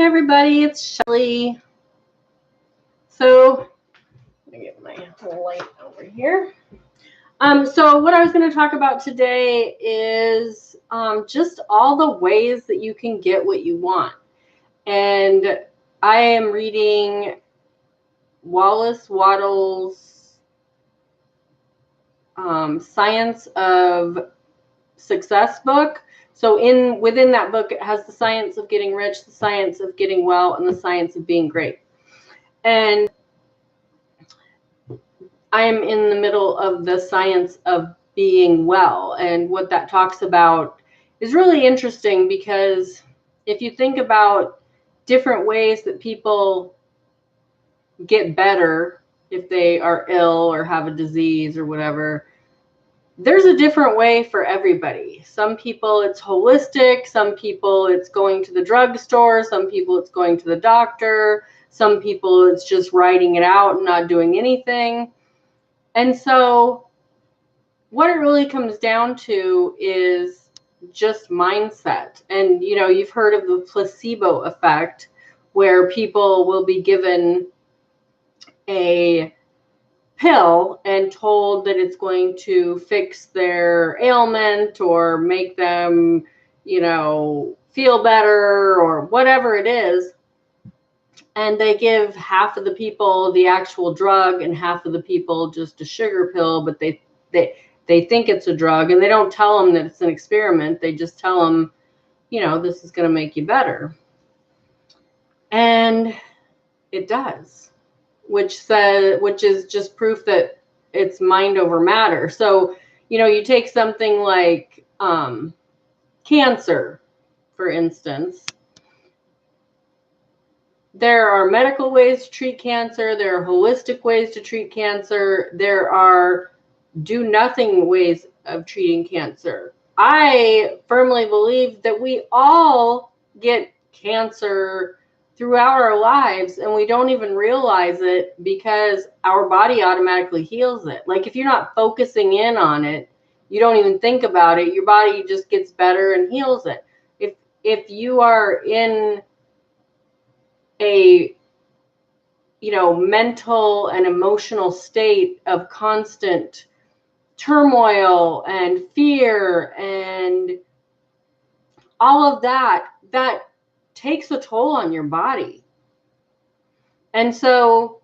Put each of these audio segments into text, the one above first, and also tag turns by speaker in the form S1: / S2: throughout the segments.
S1: everybody, it's Shelly. So, let me get my light over here. So what I was going to talk about today is just all the ways that you can get what you want. And I am reading Wallace Wattles' Science of Success book. So within that book, it has the science of getting rich, the science of getting well, and the science of being great. And I am in the middle of the science of being well. And what that talks about is really interesting, because if you think about different ways that people get better if they are ill or have a disease or whatever, there's a different way for everybody. Some people it's holistic, some people it's going to the drugstore, some people it's going to the doctor, some people it's just writing it out and not doing anything. And so what it really comes down to is just mindset. And, you know, you've heard of the placebo effect, where people will be given a pill and told that it's going to fix their ailment or make them, you know, feel better or whatever it is. And they give half of the people the actual drug and half of the people just a sugar pill, but they think it's a drug, and they don't tell them that it's an experiment. They just tell them, you know, this is going to make you better. And it does, which is just proof that it's mind over matter. So, you know, you take something like cancer, for instance. There are medical ways to treat cancer. There are holistic ways to treat cancer. There are do-nothing ways of treating cancer. I firmly believe that we all get cancer throughout our lives, and we don't even realize it because our body automatically heals it. Like, if you're not focusing in on it, you don't even think about it, your body just gets better and heals it. If you are in a, you know, mental and emotional state of constant turmoil and fear and all of that, that takes a toll on your body. And so,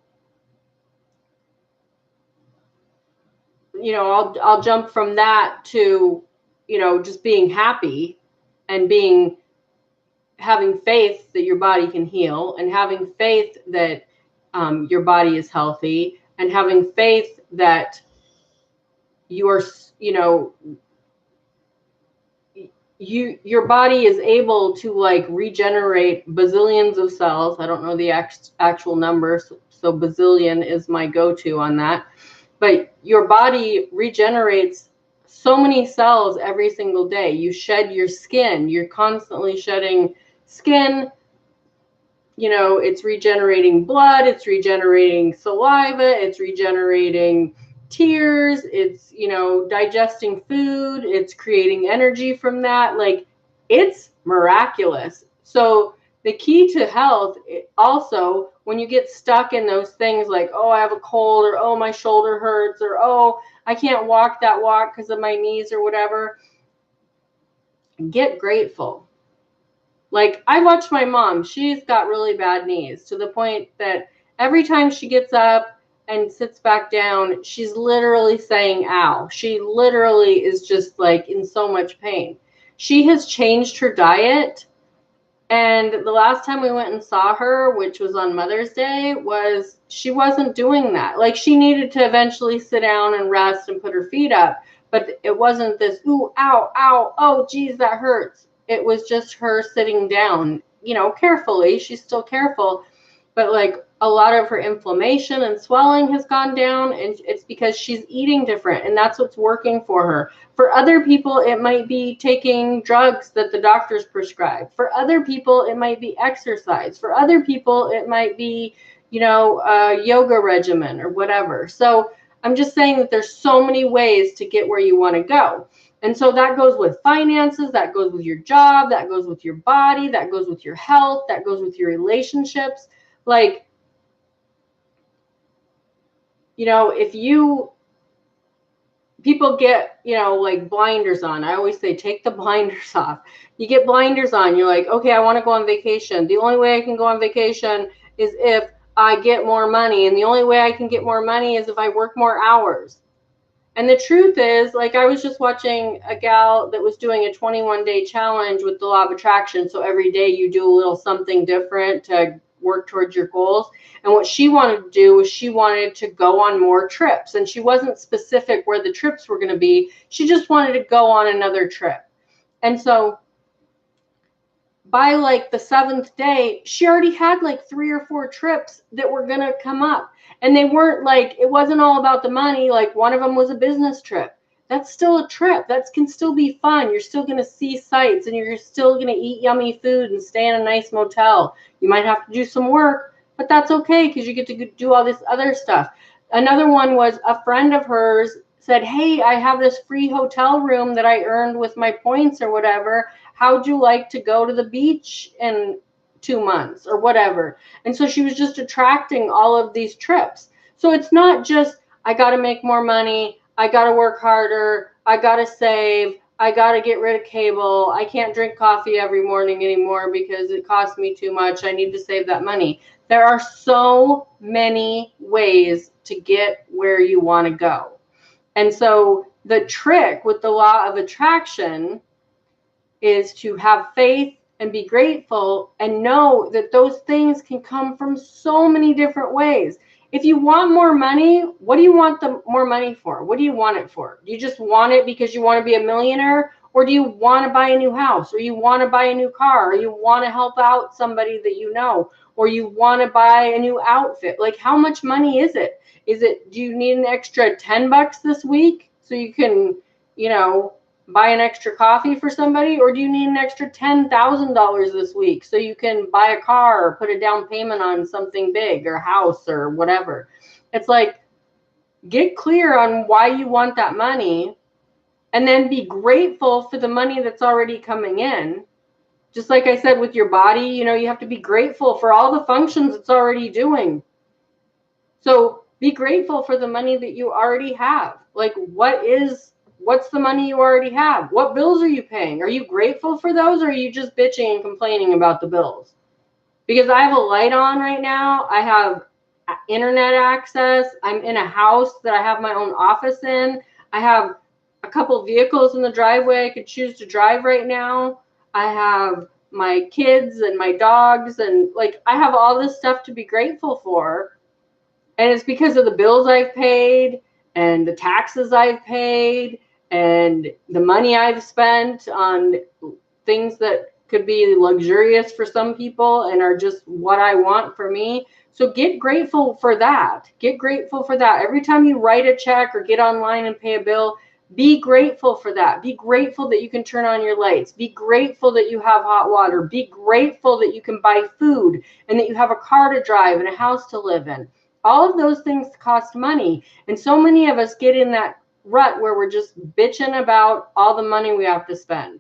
S1: you know, I'll jump from that to, you know, just being happy and having faith that your body can heal, and having faith that your body is healthy, and having faith that your body is able to, like, regenerate bazillions of cells. I don't know the actual numbers, so bazillion is my go-to on that. But your body regenerates so many cells every single day. You shed your skin. You're constantly shedding skin. You know, it's regenerating blood. It's regenerating saliva. It's regenerating tears. It's, you know, digesting food. It's creating energy from that. Like, it's miraculous. So the key to health also, when you get stuck in those things like, oh, I have a cold, or oh, my shoulder hurts, or oh, I can't walk that walk because of my knees or whatever, get grateful. Like, I watch my mom. She's got really bad knees, to the point that every time she gets up and sits back down, she's literally saying, ow. She literally is just, like, in so much pain. She has changed her diet. And the last time we went and saw her, which was on Mother's Day, she wasn't doing that. Like, she needed to eventually sit down and rest and put her feet up. But it wasn't this, ooh, ow, ow, oh, geez, that hurts. It was just her sitting down, you know, carefully. She's still careful. But, like, a lot of her inflammation and swelling has gone down, and it's because she's eating different, and that's what's working for her. For other people, it might be taking drugs that the doctors prescribe. For other people, it might be exercise. For other people, it might be, you know, a yoga regimen or whatever. So I'm just saying that there's so many ways to get where you want to go. And so that goes with finances, that goes with your job, that goes with your body, that goes with your health, that goes with your relationships. Like, you know, if people get, you know, like blinders on. I always say, take the blinders off. You get blinders on. You're like, okay, I want to go on vacation. The only way I can go on vacation is if I get more money. And the only way I can get more money is if I work more hours. And the truth is, like, I was just watching a gal that was doing a 21-day challenge with the law of attraction. So every day you do a little something different to work towards your goals. And what she wanted to do was she wanted to go on more trips. And she wasn't specific where the trips were going to be. She just wanted to go on another trip. And so by like the 7th day, she already had like 3 or 4 trips that were going to come up. And they weren't like, it wasn't all about the money. Like one of them was a business trip. That's still a trip. That can still be fun. You're still going to see sights and you're still going to eat yummy food and stay in a nice motel. You might have to do some work, but that's okay because you get to do all this other stuff. Another one was a friend of hers said, hey, I have this free hotel room that I earned with my points or whatever. How'd you like to go to the beach in 2 months or whatever? And so she was just attracting all of these trips. So it's not just, I got to make more money. I got to work harder. I got to save. I got to get rid of cable. I can't drink coffee every morning anymore because it costs me too much. I need to save that money. There are so many ways to get where you want to go. And so the trick with the law of attraction is to have faith and be grateful and know that those things can come from so many different ways. If you want more money, what do you want the more money for? What do you want it for? Do you just want it because you want to be a millionaire? Or do you want to buy a new house? Or you want to buy a new car? Or you want to help out somebody that you know? Or you want to buy a new outfit? Like, how much money is it? Do you need an extra $10 this week so you can, you know, buy an extra coffee for somebody? Or do you need an extra $10,000 this week so you can buy a car or put a down payment on something big or house or whatever? It's like, get clear on why you want that money and then be grateful for the money that's already coming in. Just like I said with your body, you know, you have to be grateful for all the functions it's already doing. So be grateful for the money that you already have. Like, what's the money you already have? What bills are you paying? Are you grateful for those, or are you just bitching and complaining about the bills? Because I have a light on right now. I have internet access. I'm in a house that I have my own office in. I have a couple vehicles in the driveway I could choose to drive right now. I have my kids and my dogs, and like, I have all this stuff to be grateful for. And it's because of the bills I've paid and the taxes I've paid and the money I've spent on things that could be luxurious for some people and are just what I want for me. So get grateful for that. Get grateful for that. Every time you write a check or get online and pay a bill, be grateful for that. Be grateful that you can turn on your lights. Be grateful that you have hot water. Be grateful that you can buy food and that you have a car to drive and a house to live in. All of those things cost money. And so many of us get in that rut where we're just bitching about all the money we have to spend.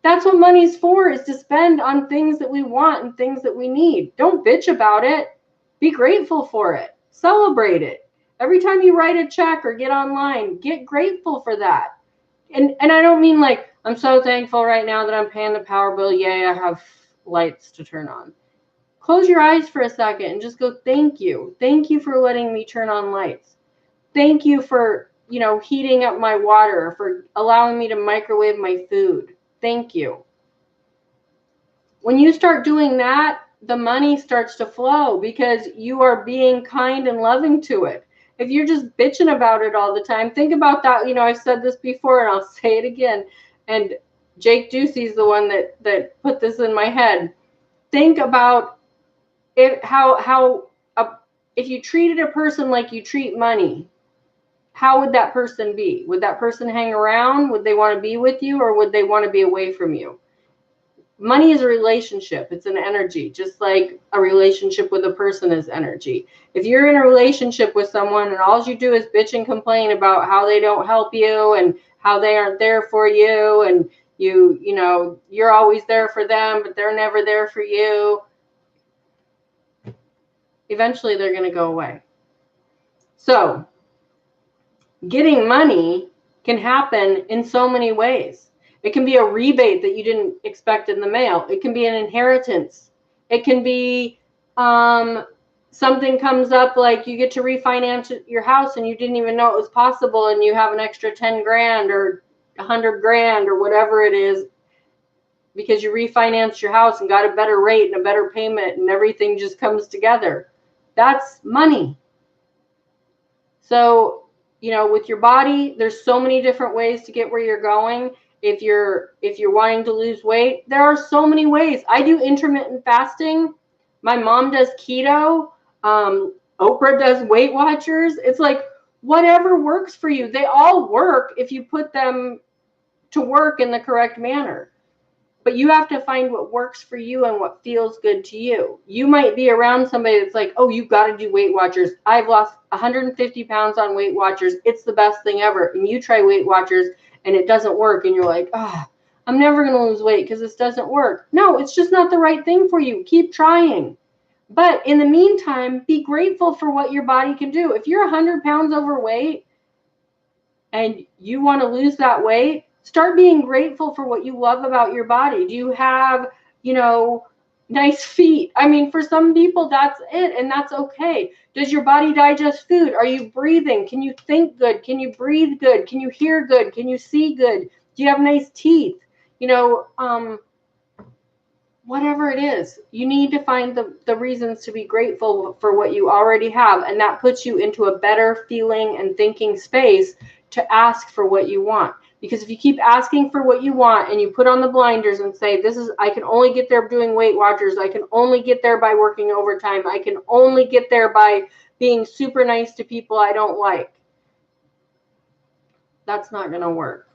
S1: That's what money's for, is to spend on things that we want and things that we need. Don't bitch about it. Be grateful for it. Celebrate it. Every time you write a check or get online, get grateful for that. And I don't mean like, I'm so thankful right now that I'm paying the power bill. Yay, I have lights to turn on. Close your eyes for a second and just go, thank you. Thank you for letting me turn on lights. Thank you for, you know, heating up my water, for allowing me to microwave my food. Thank you. When you start doing that, the money starts to flow because you are being kind and loving to it. If you're just bitching about it all the time, think about that. You know, I've said this before and I'll say it again. And Jake Ducey's the one that put this in my head. Think about if you treated a person like you treat money, how would that person be? Would that person hang around? Would they want to be with you, or would they want to be away from you? Money is a relationship. It's an energy, just like a relationship with a person is energy. If you're in a relationship with someone and all you do is bitch and complain about how they don't help you and how they aren't there for you, and you know, you're always there for them, but they're never there for you. Eventually they're going to go away. So getting money can happen in so many ways. It can be a rebate that you didn't expect in the mail. It can be an inheritance. It can be something comes up, like you get to refinance your house and you didn't even know it was possible, and you have an extra 10 grand or 100 grand or whatever it is, because you refinanced your house and got a better rate and a better payment, and everything just comes together. That's money. So, you know, with your body, there's so many different ways to get where you're going. If you're wanting to lose weight, there are so many ways. I do intermittent fasting. My mom does keto. Oprah does Weight Watchers. It's like, whatever works for you. They all work if you put them to work in the correct manner. But you have to find what works for you and what feels good to you. You might be around somebody that's like, oh, you got to do Weight Watchers. I've lost 150 pounds on Weight Watchers. It's the best thing ever. And you try Weight Watchers and it doesn't work. And you're like, oh, I'm never going to lose weight because this doesn't work. No, it's just not the right thing for you. Keep trying. But in the meantime, be grateful for what your body can do. If you're 100 pounds overweight and you want to lose that weight, start being grateful for what you love about your body. Do you have, you know, nice feet? I mean, for some people, that's it, and that's okay. Does your body digest food? Are you breathing? Can you think good? Can you breathe good? Can you hear good? Can you see good? Do you have nice teeth? You know, whatever it is, you need to find the reasons to be grateful for what you already have, and that puts you into a better feeling and thinking space to ask for what you want. Because if you keep asking for what you want and you put on the blinders and say, I can only get there doing Weight Watchers, I can only get there by working overtime, I can only get there by being super nice to people I don't like, that's not going to work.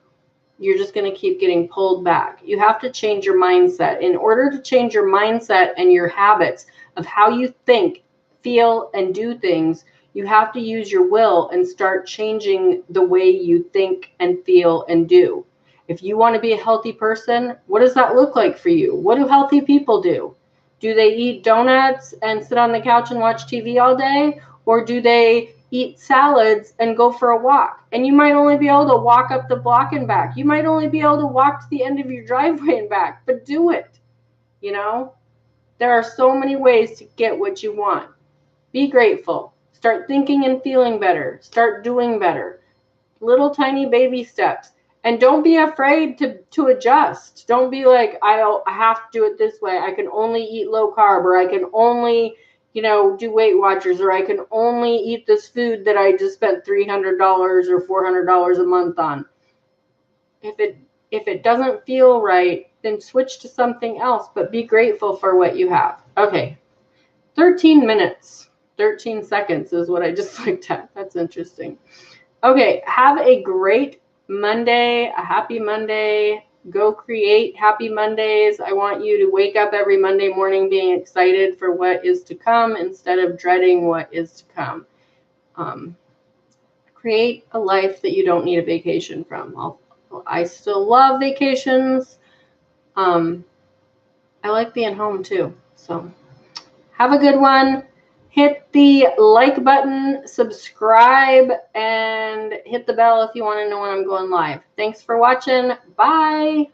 S1: You're just going to keep getting pulled back. You have to change your mindset. In order to change your mindset and your habits of how you think, feel, and do things, you have to use your will and start changing the way you think and feel and do. If you want to be a healthy person, what does that look like for you? What do healthy people do? Do they eat donuts and sit on the couch and watch TV all day? Or do they eat salads and go for a walk? And you might only be able to walk up the block and back. You might only be able to walk to the end of your driveway and back, but do it. You know, there are so many ways to get what you want. Be grateful. Start thinking and feeling better. Start doing better. Little tiny baby steps. And don't be afraid to adjust. Don't be like, I have to do it this way. I can only eat low carb, or I can only, you know, do Weight Watchers, or I can only eat this food that I just spent $300 or $400 a month on. If it doesn't feel right, then switch to something else, but be grateful for what you have. Okay, 13 minutes, 13 seconds is what I just looked at. That's interesting. Okay, have a great Monday, a happy Monday. Go create happy Mondays. I want you to wake up every Monday morning being excited for what is to come instead of dreading what is to come. Create a life that you don't need a vacation from. I still love vacations. I like being home too. So have a good one. Hit the like button, subscribe, and hit the bell if you want to know when I'm going live. Thanks for watching. Bye.